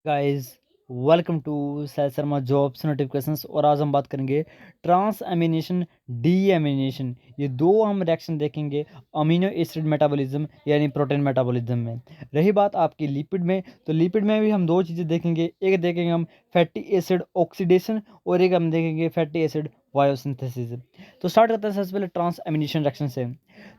Guys, welcome to सैर Sharma jobs notifications. और आज हम बात करेंगे ट्रांस एमिनेशन, डी एमिनेशन। ये दो हम रिएक्शन देखेंगे अमीनो एसिड मेटाबॉलिज्म यानी प्रोटीन मेटाबॉलिज्म में। रही बात आपकी लिपिड में, तो लिपिड में भी हम दो चीज़ें देखेंगे। एक देखेंगे हम फैटी एसिड ऑक्सीडेशन और एक हम देखेंगे फैटी एसिड बायोसिंथेसिस। तो स्टार्ट करते हैं सबसे पहले ट्रांस एमिनेशन रिएक्शन से।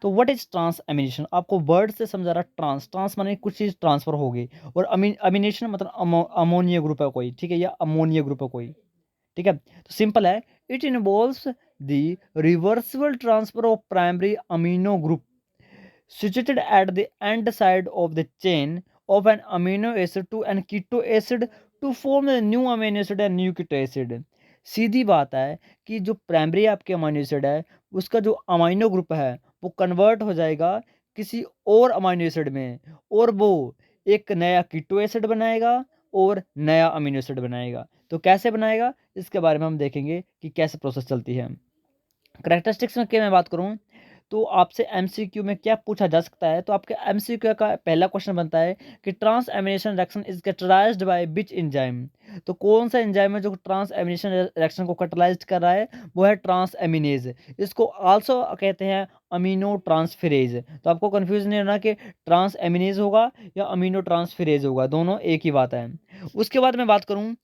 तो व्हाट इज ट्रांस एमिनेशन? आपको वर्ड से समझा रहा। ट्रांस ट्रांस माने कुछ चीज़ ट्रांसफर होगी, और अमीनेशन मतलब अमोनिया ग्रुप है कोई, ठीक है, या अमोनिया ग्रुप है कोई, ठीक है। तो सिंपल है, it involves the reversible transfer of primary amino group situated at the end side of the chain of an amino acid to an keto acid to form a new amino acid and new keto acid। सीधी बात है कि जो primary आपके amino acid है, उसका जो amino group है वो कन्वर्ट हो जाएगा किसी और अमीनो एसिड में, और वो एक नया कीटो एसिड बनाएगा और नया अमीनो एसिड बनाएगा। तो कैसे बनाएगा, इसके बारे में हम देखेंगे कि कैसे प्रोसेस चलती है। करेक्टरिस्टिक्स में क्या मैं बात करूं, तो आपसे एमसीक्यू में क्या पूछा जा सकता है। तो आपके एमसीक्यू का पहला क्वेश्चन बनता है कि transamination reaction is catalysed by which enzyme. तो कौन सा एंजाइम है जो ट्रांस एमिनेशन रिएक्शन को कैटलाइज्ड कर रहा है? वो है ट्रांस एमिनेज। इसको आल्सो कहते हैं अमीनो ट्रांसफेरेज। तो आपको कंफ्यूज नहीं होना कि ट्रांस एमिनेज होगा या अमीनो ट्रांसफेरेज होगा, दोनों एक ही बात है। उसके बाद मैं बात करूं,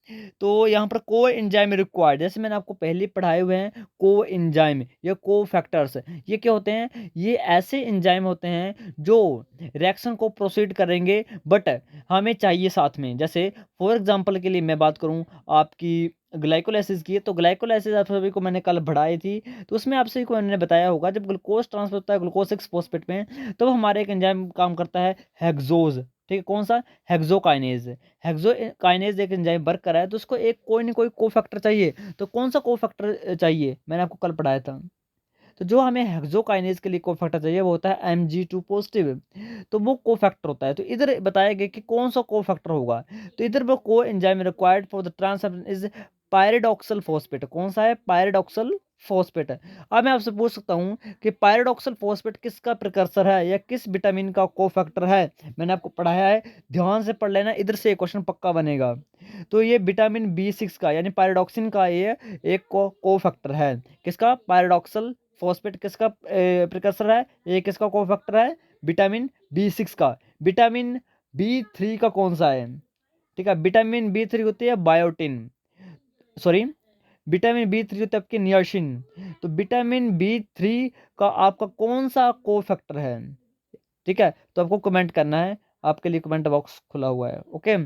तो यहाँ पर को एंजाइम रिक्वायर्ड, जैसे मैंने आपको पहले पढ़ाए हुए हैं को एंजाइम या को फैक्टर्स। ये क्या होते हैं? ये ऐसे एंजाइम होते हैं जो रिएक्शन को प्रोसीड करेंगे, बट हमें चाहिए साथ में। जैसे फॉर एग्जांपल के लिए मैं बात करूं आपकी ग्लाइकोलाइसिस की, तो ग्लाइकोलाइसिस आप सभी को मैंने कल पढ़ाई थी। तो उसमें आप सभी को मैंने बताया होगा, जब ग्लूकोज ट्रांसफर होता है ग्लूकोज 6 फॉस्फेट में, तो हमारे एक एंजाइम काम करता है हेक्सोज, ठीक है। कौन सा? हेक्सोकाइनेज। हेक्सोकाइनेज एक एंजाइम वर्क कर रहा है, तो उसको एक कोई ना कोई कोफैक्टर चाहिए। तो कौन सा कोफैक्टर चाहिए, मैंने आपको कल पढ़ाया था। तो जो हमें हेक्सोकाइनेज के लिए कोफैक्टर चाहिए वो होता है Mg2 पॉजिटिव। तो वो कोफैक्टर होता है। तो इधर बताया गया कि कौन सा कोफैक्टर होगा। तो इधर वो को enzyme required for the transfer is pyridoxal phosphate. कौन सा है? Pyridoxal phosphate. अब मैं आपसे पूछ सकता हूं कि पायरिडॉक्सल फॉस्फेट किसका प्रिकर्सर है या किस विटामिन का कोफैक्टर है? मैंने आपको पढ़ाया है, ध्यान से पढ़ लेना, इधर से क्वेश्चन पक्का बनेगा। तो ये विटामिन B6 का यानी पायरिडॉक्सिन का ये एक कोफैक्टर है। किसका? पायरिडॉक्सल फॉस्फेट किसका प्रिकर्सर है? ये किसका कोफैक्टर है? विटामिन B6 का। विटामिन B3 का कौन सा है? ठीक है, विटामिन B3 होती है बायोटिन, सॉरी, विटामिन B3 होता है आपकी नियासिन। तो विटामिन B3 का आपका कौन सा कोफैक्टर है? ठीक है, तो आपको कमेंट करना है, आपके लिए कमेंट बॉक्स खुला हुआ है। ओके।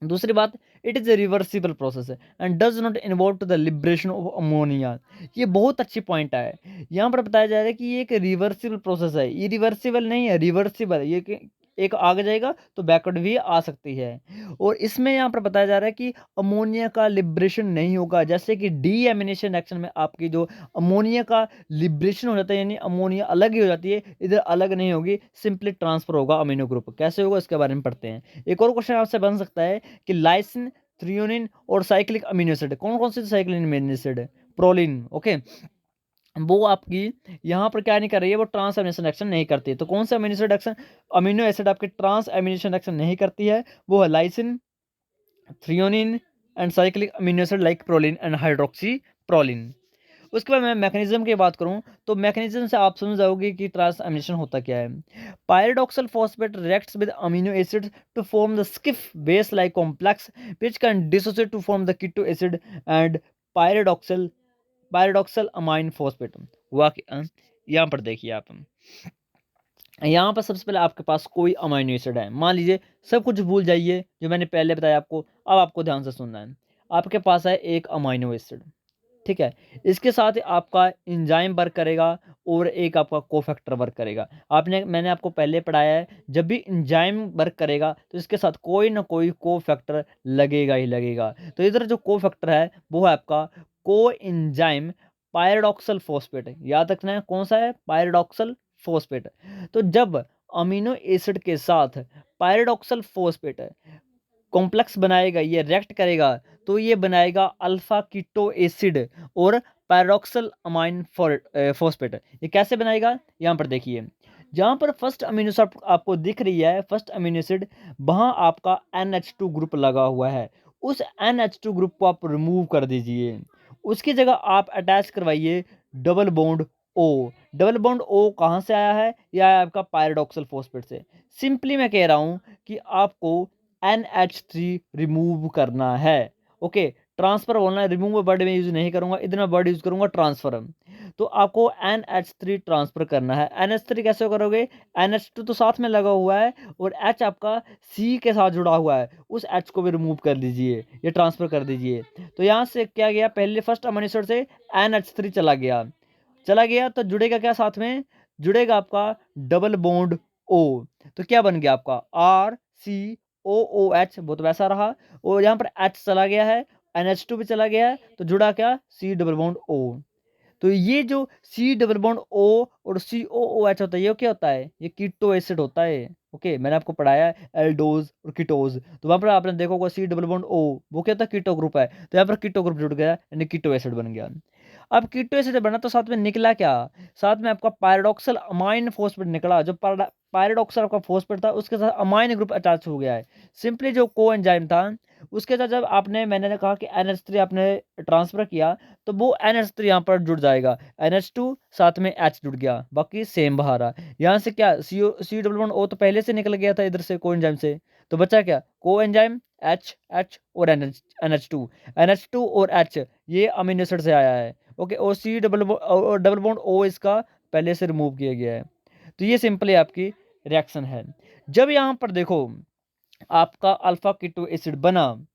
दूसरी बात, it is a reversible process and does not involve to the liberation of ammonia. ये बहुत अच्छी पॉइंट है। यहाँ पर बताया जा रहा है कि ये एक रिवर्सिबल प्रोसेस है। ये रिवर्सिबल नहीं है, रिवर्सिबल है। एक आगे जाएगा तो बैकवर्ड भी आ सकती है। और इसमें यहाँ पर बताया जा रहा है कि अमोनिया का लिबरेशन नहीं होगा, जैसे कि डी एमिनेशन रिएक्शन में आपकी जो अमोनिया का लिबरेशन हो जाता है यानी अमोनिया अलग ही हो जाती है, इधर अलग नहीं होगी, सिंपली ट्रांसफर होगा अमीनो ग्रुप। कैसे होगा इसके बारे में पढ़ते हैं। एक और क्वेश्चन आपसे बन सकता है कि लाइसिन, थ्रियोनिन और साइक्लिक अमीनो एसिड, कौन कौन से साइक्लिक अमीनो एसिड है? Proline, okay. वो आपकी यहाँ पर क्या नहीं कर रही है, वो ट्रांस एमिनेशन रिएक्शन नहीं करती है। तो कौन सा amino acid reaction, amino acid आपके ट्रांस एमिनेशन रिएक्शन नहीं करती है? वो है lysine, threonine and cyclic amino acid like proline and hydroxy proline. उसके बाद मैं मैकेनिज्म की बात करूं, तो मैकेनिज्म से आप समझ जाओगे कि ट्रांस एमिनेशन होता क्या है। Pyridoxal phosphate reacts with amino acid to form the Schiff base like complex which can dissociate to form the keto acid and pyridoxal pyridoxal amine phosphate. हुआ क्या? यहाँ पर देखिए आप, यहाँ पर सबसे पहले आपके पास कोई अमाइनो एसिड है, मान लीजिए, सब कुछ भूल जाइए जो मैंने पहले बताया आपको। अब आपको ध्यान से सुनना है। आपके पास है एक अमाइनो एसिड, ठीक है। इसके साथ ही आपका इंजाइम वर्क करेगा और एक आपका कोफैक्टर वर्क करेगा। मैंने आपको पहले पढ़ाया है, जब भी इंजाइम वर्क करेगा तो इसके साथ कोई ना कोई कोफैक्टर लगेगा ही लगेगा। तो इधर जो कोफैक्टर है वो है आपका को इंजाइम पायरिडॉक्सल फॉस्फेट। याद रखना है कौन सा है? Pyridoxal phosphate. तो जब अमीनो एसिड के साथ पायरिडॉक्सल फॉस्फेट कॉम्प्लेक्स बनाएगा, ये रिएक्ट करेगा, तो ये बनाएगा अल्फा कीटो एसिड और पैरोक्सल अमाइन फॉस्फेट। ये कैसे बनाएगा? यहाँ पर देखिए, जहाँ पर फर्स्ट अमीनो एसिड आपको दिख रही है, फर्स्ट अमीनो एसिड, वहाँ आपका NH2 ग्रुप लगा हुआ है। उस NH2 ग्रुप को आप रिमूव कर दीजिए। उसकी जगह आप अटैच करवाइए double bond O। Double bond O कहाँ से आया है? ये आया आपका पैराडॉक्सल फॉस्फेट से। सिंपली मैं कह रहा हूँ कि आपको NH3 रिमूव करना है। ओके, ट्रांसफ़र बोलना है, रिमूव वर्ड में यूज़ नहीं करूँगा, इधर मैं वर्ड यूज़ करूँगा ट्रांसफ़र। तो आपको NH3 ट्रांसफ़र करना है। NH3 कैसे करोगे? NH2 तो साथ में लगा हुआ है और H आपका C के साथ जुड़ा हुआ है, उस H को भी रिमूव कर दीजिए, ये ट्रांसफ़र कर दीजिए। तो यहाँ से क्या गया, पहले फर्स्ट अमीनो एसिड से NH3 चला गया तो जुड़ेगा क्या साथ में? जुड़ेगा आपका डबल बॉन्ड O। तो क्या बन गया आपका RCOOH, वो तो वैसा रहा, और यहाँ पर H चला गया है, NH2 भी चला गया है, तो जुड़ा क्या? C double bond O। तो ये जो C डबल बॉन्ड O और COOH होता है, ये क्या होता है? ये कीटो एसिड होता है। ओके, मैंने आपको पढ़ाया है एल्डोज और कीटोज, तो वहाँ पर आपने देखा होगा C डबल बॉन्ड O, वो क्या होता है? कीटो ग्रुप है। तो यहाँ पर कीटो ग्रुप जुड़ गया, यानी कीटो एसिड बन गया। अब कीटो एसिड बना तो साथ में निकला क्या? साथ में आपका पैराडॉक्सल अमाइन फॉस्फेट निकला। जो पैराडॉक्सल आपका फॉस्फेट था, उसके साथ अमाइन ग्रुप अटैच हो गया है। सिंपली जो कोएंजाइम था, उसके साथ जब मैंने कहा कि NH3 आपने ट्रांसफर किया, तो वो NH3 यहाँ पर जुड़ जाएगा। NH2 साथ में H जुड़ गया, बाकी सेम बाहर आ। यहाँ से क्या, C डबल बॉन्ड O तो पहले से निकल गया था इधर से कोएंजाइम से, तो बचा क्या? कोएंजाइम H और NH2 और H, ये अमीनो एसिड से आया है। ओके, और डबल बॉन्ड O इसका पहले से रिमूव किया गया है। तो ये सिंपली आपकी रिएक्शन है। जब यहाँ पर देखो आपका अल्फा कीटो एसिड बना,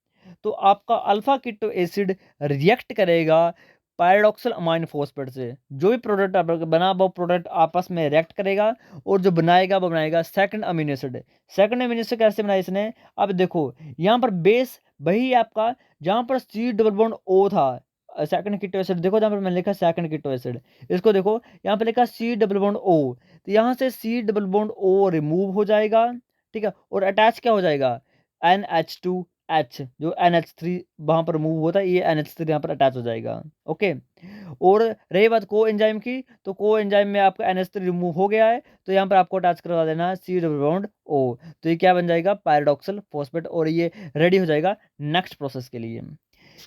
तो आपका अल्फा कीटो एसिड रिएक्ट करेगा पैराडॉक्सल अमाइन फॉस्फेट से। जो भी प्रोडक्ट आपका बना, वो प्रोडक्ट आपस में रिएक्ट करेगा, और जो बनाएगा वो बनाएगा second amino acid. Second amino acid कैसे बनाया इसने? अब देखो, यहाँ पर बेस वही है आपका, जहाँ पर C डबल बॉन्ड O था, सेकंड कीटो एसिड देखो, जहाँ पर मैंने लिखा सेकंड कीटो एसिड, इसको देखो, यहाँ पर लिखा C डबल बॉन्ड O। तो यहाँ से C double bond O remove हो जाएगा, ठीक है, और अटैच क्या हो जाएगा? NH2H, जो NH3 वहाँ पर मूव होता है, ये NH3 यहाँ पर अटैच हो जाएगा। ओके, और रही बात को एंजाइम की, तो को एंजाइम में आपका NH3 रिमूव हो गया है, तो यहाँ पर आपको अटैच करवा देना है C डबल बॉन्ड O। तो ये क्या बन जाएगा? पैराडॉक्सल फॉस्फेट, और ये रेडी हो जाएगा नेक्स्ट प्रोसेस के लिए।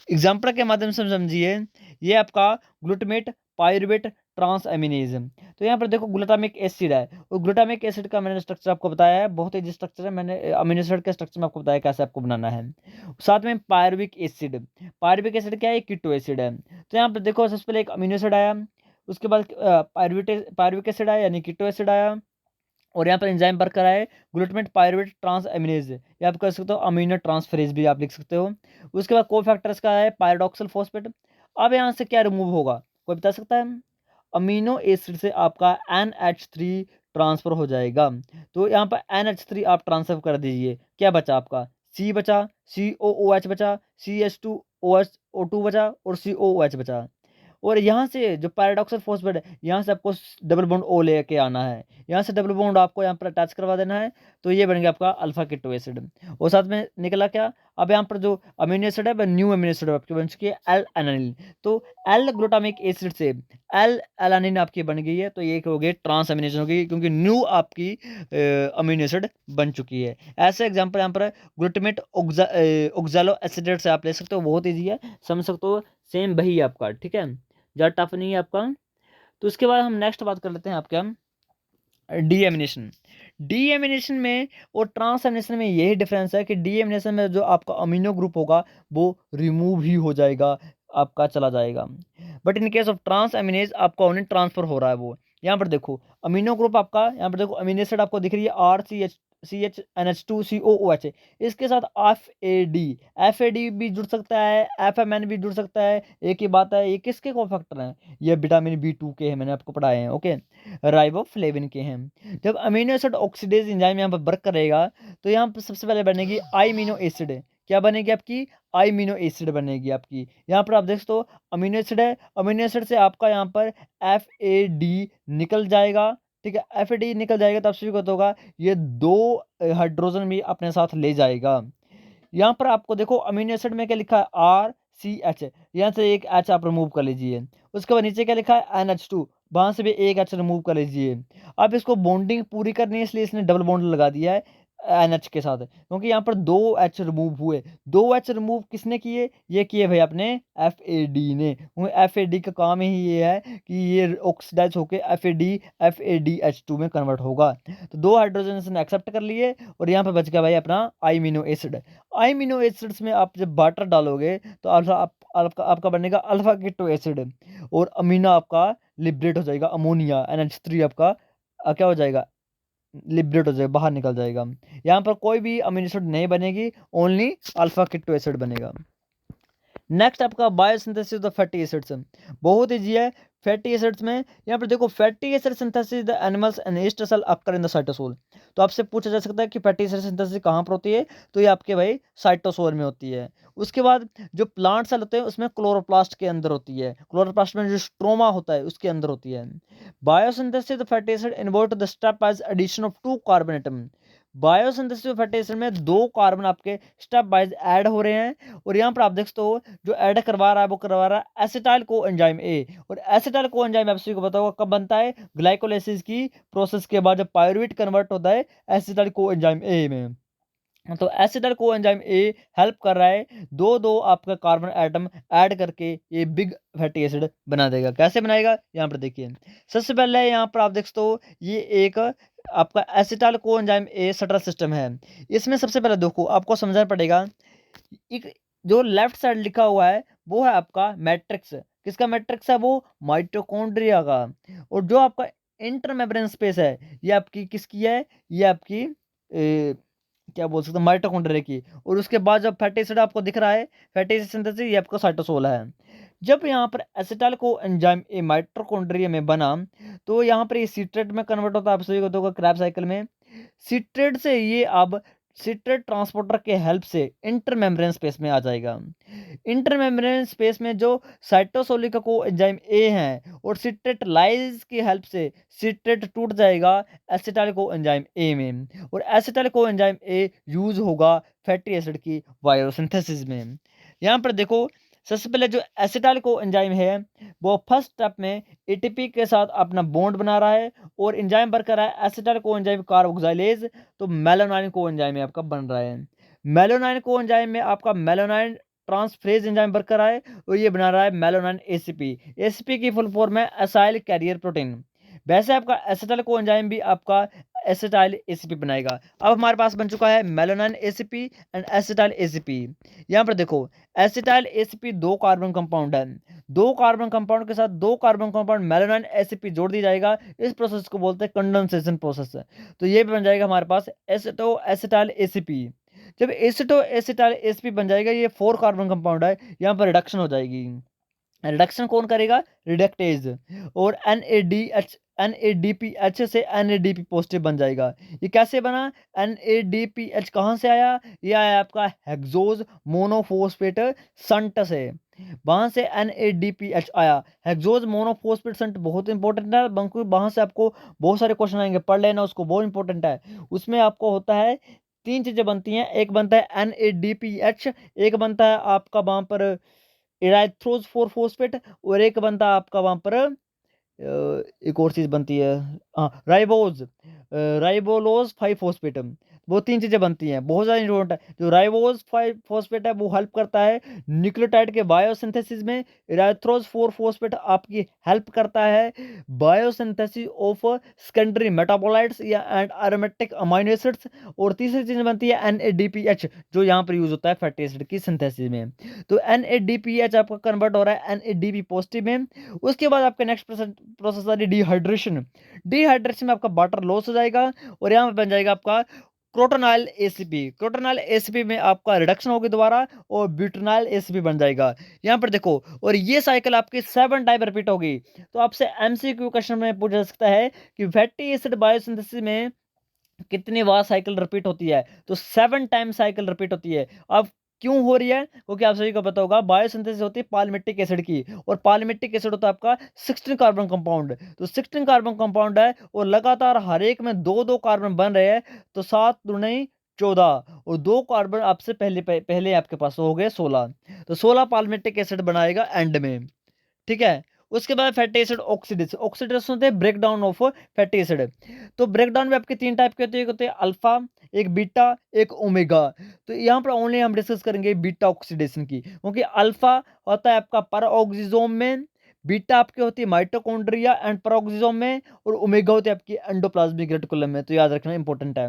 एग्जाम्पल के माध्यम से समझिए, ये आपका ग्लूटामेट पायरुवेट ट्रांस एमिनेज। तो यहाँ पर देखो ग्लूटामिक एसिड है, और ग्लूटामिक एसिड का मैंने स्ट्रक्चर आपको बताया है, बहुत ईजी स्ट्रक्चर है, मैंने अमीनो एसिड के स्ट्रक्चर में आपको बताया कैसे आपको बनाना है। साथ में पायरुविक एसिड क्या है? कीटो एसिड है। तो यहाँ पर देखो, सबसे पहले एक अमीनो एसिड आया, उसके बाद पायरुविक एसिड आया, यानी कीटो एसिड आया, और यहाँ पर एंजाइम वर्क करा है ग्लूटामेट पायरुवेट ट्रांस एमिनेज, या आप कर सकते हो अमीनो ट्रांसफेरेज भी आप लिख सकते हो। उसके बाद कोफैक्टर्स का है पैराडॉक्सल फॉस्फेट। अब यहाँ से क्या रिमूव होगा, कोई बता सकता है? अमीनो एसिड से आपका NH3 ट्रांसफर हो जाएगा। तो यहाँ पर NH3 आप ट्रांसफर कर दीजिए, क्या बचा आपका? C बचा, COOH बचा, CH2OH2 बचा, और COOH बचा। और यहाँ से जो पैराडॉक्सल फॉस्फेट है, यहाँ से आपको डबल बॉन्ड O लेके आना है, यहाँ से डबल बॉन्ड आपको यहाँ पर अटैच करवा देना है, तो ये बन गया आपका अल्फा कीटो एसिड। और साथ में निकला क्या? अब यहाँ पर जो अमीनो एसिड है, वह न्यू अमीनो एसिड आपकी बन चुकी है L एलानिन। तो L ग्लूटामिक एसिड से L एलानिन आपकी बन गई है, तो ये हो गई ट्रांस अमीनेशन हो गई, क्योंकि न्यू आपकी अमीनो एसिड बन चुकी है। ऐसे एग्जाम्पल यहाँ पर ग्लूटामेट ऑक्सैलो एसिडेट से आप ले सकते हो, बहुत ईजी है, समझ सकते हो, सेम वही है आपका, ठीक है, ज़्यादा टफ नहीं है आपका। तो उसके बाद हम नेक्स्ट बात कर लेते हैं आपका डीएमिनेशन। डीएमिनेशन में और ट्रांसएमिनेशन में यही डिफरेंस है कि डीएमिनेशन में जो आपका अमीनो ग्रुप होगा वो रिमूव ही हो जाएगा, आपका चला जाएगा। But in case of transaminase आपका ओनली ट्रांसफर हो रहा है वो। यहाँ पर देखो अमीनो ग्रुप आपका, यहाँ पर देखो अमीनो एसिड आपको दिख रही है RCHNH2COOH, इसके साथ FAD भी जुड़ सकता है, FMN भी जुड़ सकता है। एक ही बात है, ये किसके कोफैक्टर हैं? ये विटामिन B2 के हैं, मैंने आपको पढ़ाए हैं। ओके, राइबोफ्लेविन के हैं। जब अमीनो एसिड ऑक्सीडेज एंजाइम यहाँ पर वर्क करेगा, तो यहाँ पर सबसे पहले बनेगी अमीनो एसिड। क्या बनेगी आपकी? अमीनो एसिड बनेगी आपकी। यहाँ पर आप देख सकते हो अमीनो एसिड है, अमीनो एसिड से आपका यहाँ पर FAD निकल जाएगा, ठीक है, FAD निकल जाएगा, तब से होगा ये 2 हाइड्रोजन भी अपने साथ ले जाएगा। यहाँ पर आपको देखो अमीनो एसिड में क्या लिखा है? RCH, यहाँ से एक H आप रिमूव कर लीजिए। उसके बाद नीचे क्या लिखा है? NH2, वहाँ से भी एक एच रिमूव कर लीजिए। अब इसको बॉन्डिंग पूरी करनी है, इसलिए इसने डबल बॉन्ड लगा दिया है NH के साथ, क्योंकि यहाँ पर 2 एच रिमूव हुए। 2 एच रिमूव किसने किए? ये किए भाई अपने FAD ने। FAD का काम ही ये है कि ये ऑक्सीडाइज होके FADH2 में कन्वर्ट होगा। तो 2 हाइड्रोजन इसने एक्सेप्ट कर लिए और यहाँ पे बच गया भाई अपना अमीनो एसिड। अमीनो एसिड्स में आप जब वाटर डालोगे तो आपका बनेगा अल्फा कीटो एसिड, और अमीनो आपका लिबरेट हो जाएगा, अमोनिया NH3 आपका क्या हो जाएगा, लिबरेट हो जाएगा, बाहर निकल जाएगा। यहाँ पर कोई भी अमीनो एसिड नहीं बनेगी, ओनली अल्फा कीटो एसिड बनेगा। नेक्स्ट आपका बायोसिंथेसिस ऑफ फैटी एसिड्स, बहुत ईजी है। फैटी एसिड्स में यहाँ पर देखो, fatty acid synthesis the animals and yeast cell occur in the cytosol. तो आपसे पूछा जा सकता है कि फैटी एसिड सिंथेसिस कहाँ पर होती है, तो ये आपके भाई साइटोसोल में होती है। उसके बाद जो प्लांट सेल होते हैं उसमें क्लोरोप्लास्ट के अंदर होती है, क्लोरोप्लास्ट में जो स्ट्रोमा होता है उसके अंदर होती है। Biosynthesis of fatty acid involve the step as addition of 2 carbon atom. Biosynthesis of fatty acid में 2 कार्बन आपके स्टेप वाइज ऐड हो रहे हैं, और यहाँ पर आप देख सकते हो जो ऐड करवा रहा है वो करवा रहा है एसिटाइल को एंजाइम ए। और एसिटाइल को एंजाइम आप सभी को पता होगा कब बनता है, ग्लाइकोलाइसिस की प्रोसेस के बाद जब पायरुवेट कन्वर्ट होता है एसिटाइल को एंजाइम ए में। तो acetyl co enzyme A help कर रहा है दो दो आपका कार्बन एटम ऐड करके ये बिग फैटी एसिड बना देगा। कैसे बनाएगा, यहाँ पर देखिए। सबसे पहले यहाँ पर आप देख सकते हो ये एक आपका acetyl co enzyme A shutter system है। इसमें सबसे पहले देखो आपको समझना पड़ेगा, एक जो लेफ्ट साइड लिखा हुआ है वो है आपका मैट्रिक्स। किसका मैट्रिक्स है? वो माइटोकॉन्ड्रिया का। और जो आपका इंटरमेम्ब्रेन स्पेस है ये आपकी किसकी है? ये आपकी क्या बोल सकते हैं, माइटोकॉन्ड्रिया की। और उसके बाद जब फैटी एसिड आपको दिख रहा है, फैटी एसिड सिंथेसिस, ये आपका साइटोसोल है। जब यहाँ पर acetyl co enzyme A mitochondria में बना तो यहाँ पर ये सीट्रेट में कन्वर्ट होता है, आप सभी को तो क्रेब साइकिल में। सीट्रेट से ये अब सीट्रेट ट्रांसपोर्टर के हेल्प से इंटरमेम्ब्रेन स्पेस में आ जाएगा। इंटरमेम्ब्रेन स्पेस में जो साइटोसोलिक को एंजाइम ए है और सिट्रेट लाइज की हेल्प से सिट्रेट टूट जाएगा एसिटाइल को एंजाइम ए में, और acetyl co enzyme A use होगा फैटी एसिड की बायोसिंथेसिस में। यहाँ पर देखो, सबसे पहले जो एसिटाइल को एंजाइम है वो फर्स्ट स्टेप में एटीपी के साथ अपना बॉन्ड बना रहा है और एंजाइम बनकर रहा है एसिटाइल को एंजाइम कार्बोक्सिलेज। तो मेलानाइन को एंजाइम आपका बन रहा है। मेलानाइन को एंजाइम में आपका मेलानाइन ट्रांसफरेज एंजाइम बनकर रहा है और ये बना रहा है मेलानाइन एसीपी। एसीपी की फुल फॉर्म है एसाइल कैरियर प्रोटीन। वैसे आपका एसिटाइल को एंजाइम भी आपका एसिटाइल एसीपी बनाएगा। अब हमारे पास बन चुका है मेलानाइन एसीपी एंड एसिटाइल एसीपी। यहाँ पर देखो, एसिटाइल एसीपी 2 कार्बन कंपाउंड है, 2 कार्बन कंपाउंड के साथ 2 कार्बन कंपाउंड मेलानाइन एसीपी जोड़ दी जाएगा। इस प्रोसेस को बोलते हैं कंडेंसेशन प्रोसेस। तो ये बन जाएगा हमारे पास एसिटो एसिटाइल एसीपी। जब एसिटो एसिटाइल एसीपी बन जाएगा, ये 4 कार्बन कंपाउंड है, यहाँ पर रिडक्शन हो जाएगी। रिडक्शन कौन करेगा? रिडक्टेज। और NADPH से NADP पॉजिटिव बन जाएगा। ये कैसे बना? NADPH कहाँ से आया? ये आया आपका हेक्सोज मोनोफॉस्फेट संट से, वहां से NADPH आया। हेक्सोज मोनोफॉस्फेट संट बहुत इंपॉर्टेंट है, बंकु वहां से आपको बहुत सारे क्वेश्चन आएंगे, पढ़ लेना उसको, बहुत इंपॉर्टेंट है। उसमें आपको होता है 3 चीजें बनती हैं, एक बनता है NADPH, एक बनता है आपका वहां पर इराइथ्रोज 4 फॉस्फेट, और एक बनता है आपका वहां पर एक और चीज बनती है, हाँ, राइबोलोज 5 फॉस्फेट। वो 3 चीजें बनती हैं, बहुत ज़्यादा इंपॉर्टेंट है। जो राइबोज 5 फॉस्फेट है वो हेल्प करता है न्यूक्लियोटाइड के बायोसिंथेसिस में। इराइथ्रोज 4 फॉस्फेट आपकी हेल्प करता है बायोसिंथेसिस ऑफ सेकेंडरी मेटाबोलाइट्स या एंड एरोमेटिक अमीनो एसिड्स। और तीसरी चीज बनती है NADPH, जो यहाँ पर यूज होता है फैटी एसिड की सिंथेसिस में। तो NADPH आपका कन्वर्ट हो रहा है NADP पॉजिटिव में। उसके बाद आपका नेक्स्ट प्रोसेस आ रही डिहाइड्रेशन। डिहाइड्रेशन में आपका वाटर लॉस हो जाएगा और यहाँ पे बन जाएगा आपका क्रोटोनाइल एसीपी। क्रोटोनाइल एसीपी में आपका रिडक्शन होगी दोबारा और ब्यूटेनाइल एसीपी बन जाएगा। यहाँ पर देखो, और ये साइकिल आपकी 7 टाइम रिपीट होगी। तो आपसे MCQ क्वेश्चन में पूछा जा सकता है कि फैटी एसिड बायोसिंथेसिस में कितनी बार साइकिल रिपीट होती है? तो 7 टाइम साइकिल रिपीट होती है। अब क्यों हो रही है? क्योंकि आप सभी को पता होगा बायोसिंथेसिस होती है पालमिटिक एसिड की, और पालमिटिक एसिड होता है आपका 16 कार्बन कंपाउंड। तो 16 कार्बन कंपाउंड है और लगातार हर एक में 2-2 कार्बन बन रहे हैं, तो 7 दूनी 14, और 2 कार्बन आपसे पहले आपके पास हो गए 16। तो 16 पालमिटिक एसिड बनाएगा एंड में, ठीक है। उसके बाद फैटी एसिड ऑक्सीडेशन, ऑक्सीडेशन होते हैं break down of fatty acid. तो ब्रेक डाउन में आपके 3 टाइप के होते हैं, एक होते हैं अल्फा, एक बीटा, एक ओमेगा। तो यहाँ पर ओनली हम डिस्कस करेंगे बीटा ऑक्सीडेशन की, क्योंकि अल्फा होता है आपका पर ऑक्सीजोम में, बीटा आपकी होती है माइटोकॉन्ड्रिया एंड पेरोक्सिसोम में, और ओमेगा होती है आपकी एंडोप्लाज्मिक रेटिकुलम में। तो याद रखना इंपॉर्टेंट है।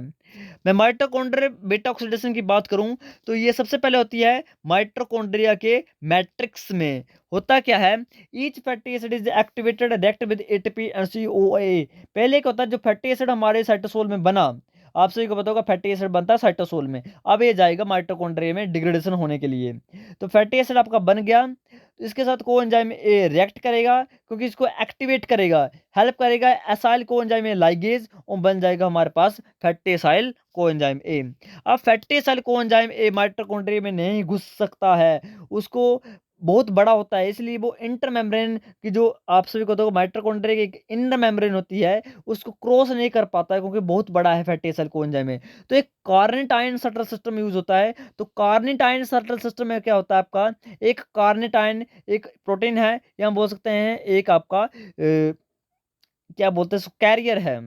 मैं माइटोकॉन्ड्रिया बीटा ऑक्सीडेशन की बात करूं तो ये सबसे पहले होती है माइटोकॉन्ड्रिया के मैट्रिक्स में। होता क्या है, each fatty acid is activated react with ATP and COA. पहले क्या होता है, जो फैटी एसिड हमारे साइटोसोल में बना, आप सभी को पता होगा फैटी एसिड बनता है साइटोसोल में, अब ये जाएगा माइटोकॉन्ड्रिया में डिग्रेडेशन होने के लिए। तो फैटी एसिड आपका बन गया, तो इसके साथ कोएंजाइम ए रिएक्ट करेगा, क्योंकि इसको एक्टिवेट करेगा, हेल्प करेगा एसाइल कोएंजाइम ए लाइगेज, और बन जाएगा हमारे पास फैटी एसाइल कोएंजाइम ए। अब fatty acyl coenzyme A mitochondria में नहीं घुस सकता है, उसको बहुत बड़ा होता है, इसलिए वो इंटर मेम्ब्रेन की, जो आप सभी को तो माइटोकॉन्ड्रिया की एक इंटर मेम्ब्रेन होती है, उसको क्रॉस नहीं कर पाता है, क्योंकि बहुत बड़ा है फैटी एसाइल कोएंजाइम में। तो एक कार्निटाइन शटल सिस्टम यूज होता है। तो कार्निटाइन शटल सिस्टम में क्या होता है आपका, एक कार्निटाइन एक प्रोटीन है, या हम बोल सकते हैं एक आपका क्या बोलते हैं कैरियर है।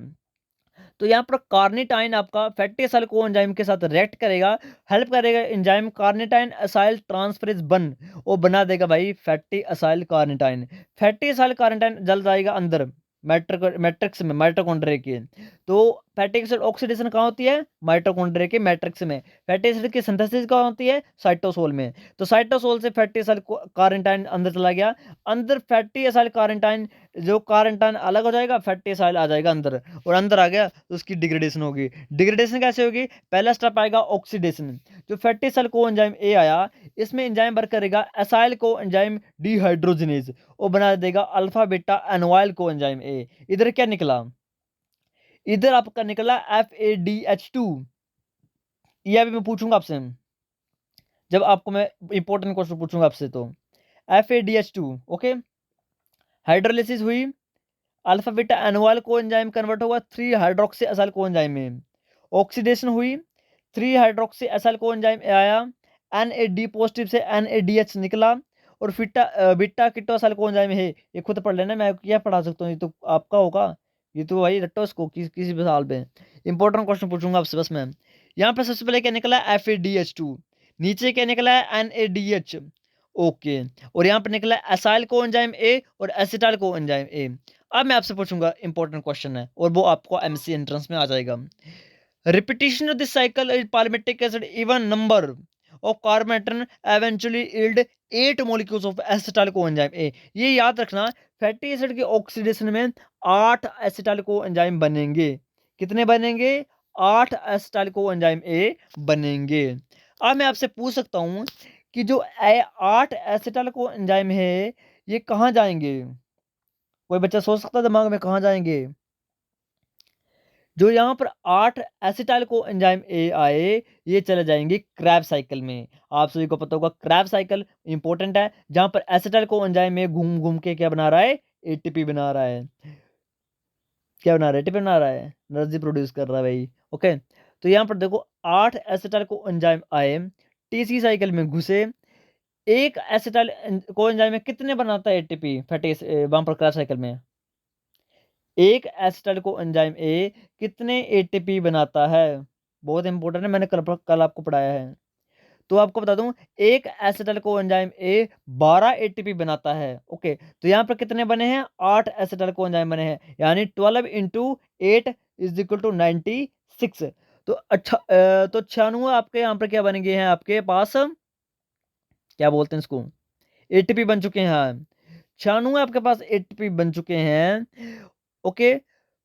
तो यहाँ पर कार्निटाइन आपका फैटी एसाइल कोएंजाइम के साथ रिएक्ट करेगा, हेल्प करेगा एंजाइम कार्निटाइन एसाइल ट्रांसफरेज बन, और बना देगा भाई fatty acyl carnitine. Fatty acyl carnitine जल जाएगा अंदर मैट्रिक्स में माइटोकॉन्ड्रिया के। तो फैटी एसिड ऑक्सीडेशन कहाँ होती है, माइटोकॉन्ड्रिया के मैट्रिक्स में। फैटी एसिड की सिंथेसिस कहाँ होती है, साइटोसोल में। तो साइटोसोल से फैटी एसाइल कार्निटाइन अंदर चला गया, अंदर फैटी एसाइल कार्निटाइन, जो कार्निटाइन अलग हो जाएगा, फैटी एसाइल आ जाएगा अंदर, और अंदर आ गया तो उसकी डिग्रेडेशन होगी। डिग्रेडेशन कैसे होगी, पहला स्टेप आएगा ऑक्सीडेशन। जो फैटी एसाइल को एंजाइम ए आया, इसमें एंजाइम वर्क करेगा एसाइल को एंजाइम डिहाइड्रोजनेज, और बना देगा अल्फा बीटा एनोइल को एंजाइम ए। इधर क्या निकला, इधर आपका निकला FADH2। ये अभी मैं पूछूंगा आपसे, जब आपको मैं इंपॉर्टेंट क्वेश्चन पूछूंगा आपसे, तो FADH2 ओके। हाइड्रोलिसिस हुई, अल्फा बीटा एनोइल कोएंजाइम कन्वर्ट होगा 3 हाइड्रोक्सी एसाइल कोएंजाइम में। ऑक्सीडेशन हुई, 3 हाइड्रोक्सी एसाइल कोएंजाइम आया, NAD पॉजिटिव से NADH निकला, और बीटा कीटोसाइल कोएंजाइम है। ये खुद पढ़ लेना, मैं क्या पढ़ा सकता हूँ, ये तो आपका होगा, ये तो भाई रट्टो इसको किसी भी साल पे। इंपॉर्टेंट क्वेश्चन पूछूंगा आपसे बस मैं। यहाँ पे सबसे पहले क्या निकला, FADH2। नीचे क्या निकला है, NADH ओके। और यहाँ पर निकला एसाइल कोएंजाइम ए और एसिटाइल कोएंजाइम ए। अब मैं आपसे पूछूंगा, इंपॉर्टेंट क्वेश्चन है, और वो आपको MC एंट्रेंस में आ जाएगा। Repetition of this cycle is palmitic acid even number of carbon eventually yield 8 molecules of acetyl coenzyme A. ये याद रखना, फैटी एसिड के ऑक्सीडेशन में 8 एसिटाइल कोएंजाइम बनेंगे। कितने बनेंगे, 8 एसिटाइल कोएंजाइम ए बनेंगे। अब मैं आपसे पूछ सकता हूं कि जो 8 एसिटाइल कोएंजाइम है, ये कहाँ जाएंगे, कोई बच्चा सोच सकता है दिमाग में कहाँ जाएंगे। जो यहाँ पर 8 एसिटाइल को एंजाइम ए आए, ये चले जाएंगे क्रैब साइकिल में। आप सभी को पता होगा क्रैब साइकिल इंपॉर्टेंट है, जहां पर एसिटाइल को एंजाइम में घूम घूम के क्या बना रहा है, ATP बना रहा है। क्या बना रहा है, ATP बना रहा है, एनर्जी प्रोड्यूस कर रहा है भाई। ओके, तो यहाँ पर देखो 8 एसिटाइल को एंजाइम आए, TC साइकिल में घुसे, एक एसिटाइल को एंजाइम में कितने बनाता है ATP फैटी वहां पर क्रैब साइकिल में। एक एसिटाइल को एंजाइम ए कितने ATP बनाता है, बहुत इंपॉर्टेंट है, मैंने कल आपको पढ़ाया है। तो आपको बता दूं, एक acetyl co enzyme A 12 ATP बनाता है। ओके, तो यहाँ पर कितने बने हैं, 8 एसिटाइल को एंजाइम बने हैं, यानी 12 इंटू 8 इज इक्वल टू 96। तो अच्छा तो 96 आपके यहाँ पर क्या बन गए हैं, आपके पास क्या बोलते हैं इसको, ATP बन चुके हैं। हाँ, 96 आपके पास ATP बन चुके हैं। ओके,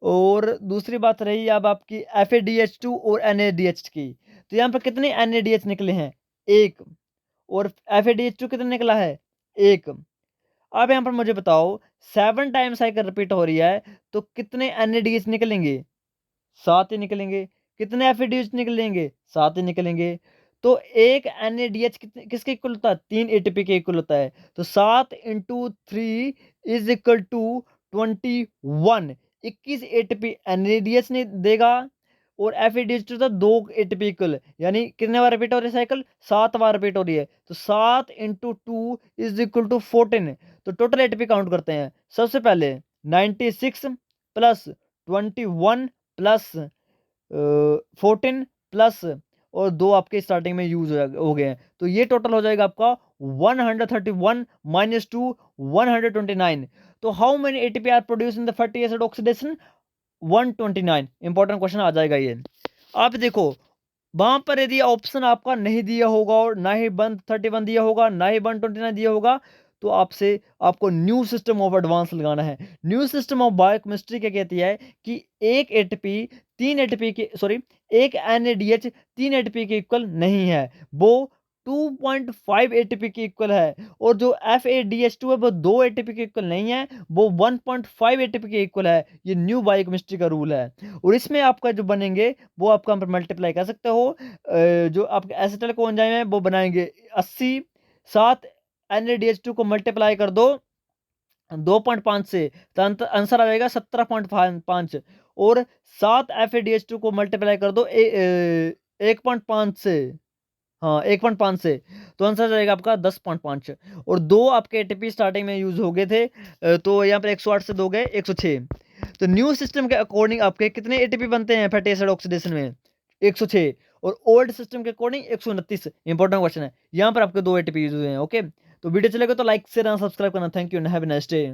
और दूसरी बात रही अब आपकी FADH2 और NADH की। तो यहाँ पर कितने NADH निकले हैं, एक, और FADH2 कितने निकला है, एक। अब यहाँ पर मुझे बताओ 7 टाइम साइकिल रिपीट हो रही है, तो कितने NADH निकलेंगे, 7 ही निकलेंगे। कितने FADH निकलेंगे, 7 ही निकलेंगे। तो एक NADH किसके इक्वल होता है, 3 ATP के इक्वल होता है। तो 7 into 3 is equal to 21। 21 ATP NADH ने देगा, और FADH2 था 2 ATP इक्वल, यानी कितने बार रिपीट हो रही है साइकिल, 7 बार रिपीट हो रही है, तो 7 × 2 इज इक्वल टू 14। तो टोटल ATP काउंट करते हैं। सबसे पहले 96 प्लस 21 प्लस 14 प्लस और 2 आपके स्टार्टिंग में यूज हो गए हैं, तो ये टोटल हो जाएगा आपका 131 माइनस 2 129। तो how many ATP are produce in the fatty acid oxidation, 129। Important question आ जाएगा ये। आप देखो वहां पर यदि ऑप्शन आपका नहीं दिया होगा और ना ही 131 दिया होगा ना ही 129 दिया होगा, तो आपसे आपको न्यू सिस्टम ऑफ एडवांस लगाना है। न्यू सिस्टम ऑफ बायोकेमिस्ट्री क्या कहती है कि एक एटीपी 3 एटीपी के सॉरी एक NADH 3 एटीपी के इक्वल नहीं है, वो 2.5 एटीपी के इक्वल है। और जो FADH2 है वो 2 एटीपी के इक्वल नहीं है, वो 1.5 एटीपी के इक्वल है। ये न्यू बायोकेमिस्ट्री का रूल है। और इसमें आपका जो बनेंगे वो आपका मल्टीप्लाई कर सकते हो। जो आपके एसिटल कोएंजाइम है वो बनाएंगे 80, 7 NADH2 को मल्टीप्लाई कर दो 2.5 से, तो आंसर आ जाएगा 17.5। और 7 FADH2 को मल्टीप्लाई कर दो 1.5 से, हाँ 1.5 से, तो आंसर आ जाएगा आपका 10.5। और 2 आपके एटीपी स्टार्टिंग में यूज हो गए थे, तो यहाँ पर 108 से 2 गए 106। तो न्यू सिस्टम के अकॉर्डिंग आपके कितने एटीपी बनते हैं फैटी एसिड ऑक्सीडेशन में, 106। और ओल्ड सिस्टम के अकॉर्डिंग 129। इंपॉर्टेंट क्वेश्चन है, यहाँ पर आपके 2 एटीपी यूज हुए हैं। ओके, तो वीडियो चलेगा तो लाइक शेयर सब्सक्राइब करना। Thank you and have a nice day.